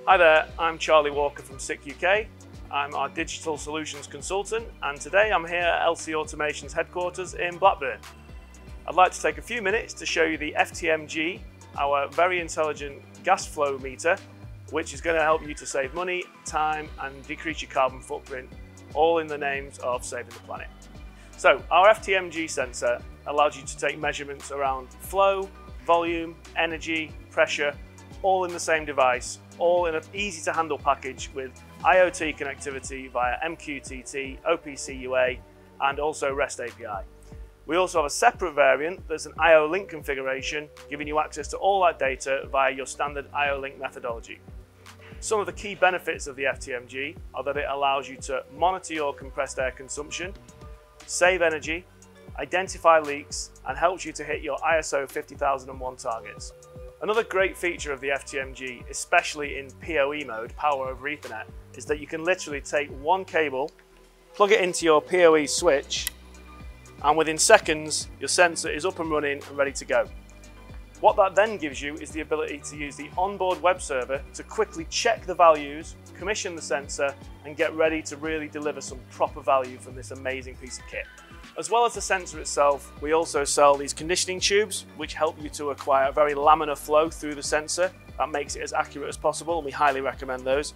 Hi there, I'm Charlie Walker from Sick UK. I'm our digital solutions consultant, and today I'm here at LC Automation's headquarters in Blackburn. I'd like to take a few minutes to show you the FTMg, our very intelligent gas flow meter, which is going to help you to save money, time and decrease your carbon footprint, all in the names of saving the planet. So our FTMg sensor allows you to take measurements around flow, volume, energy, pressure, all in the same device, all in an easy to handle package with IoT connectivity via MQTT, OPC UA and also REST API. We also have a separate variant that's an IO link configuration, giving you access to all that data via your standard IO link methodology. Some of the key benefits of the FTMg are that it allows you to monitor your compressed air consumption, save energy, identify leaks, and helps you to hit your ISO 50001 targets. Another great feature of the FTMg, especially in PoE mode, power over Ethernet, is that you can literally take one cable, plug it into your PoE switch, and within seconds, your sensor is up and running and ready to go. What that then gives you is the ability to use the onboard web server to quickly check the values, commission the sensor, and get ready to really deliver some proper value from this amazing piece of kit. As well as the sensor itself, we also sell these conditioning tubes, which help you to acquire a very laminar flow through the sensor. That makes it as accurate as possible, and we highly recommend those.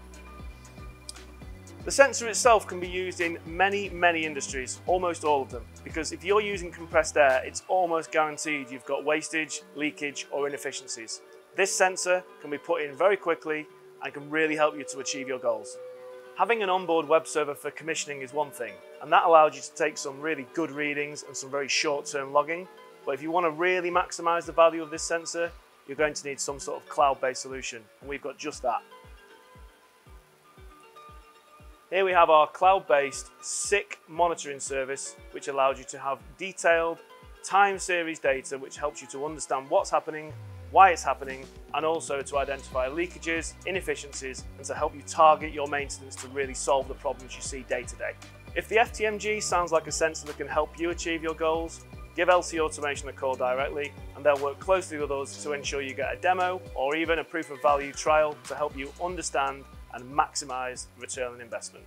The sensor itself can be used in many industries, almost all of them, because if you're using compressed air, it's almost guaranteed you've got wastage, leakage, or inefficiencies. This sensor can be put in very quickly and can really help you to achieve your goals. Having an onboard web server for commissioning is one thing, and that allows you to take some really good readings and some very short-term logging. But if you want to really maximize the value of this sensor, you're going to need some sort of cloud-based solution, and we've got just that. Here we have our cloud-based Sick monitoring service, which allows you to have detailed time series data, which helps you to understand what's happening, why it's happening, and also to identify leakages, inefficiencies, and to help you target your maintenance to really solve the problems you see day to day. If the FTMg sounds like a sensor that can help you achieve your goals, give LC Automation a call directly, and they'll work closely with us to ensure you get a demo or even a proof of value trial to help you understand and maximize return on investment.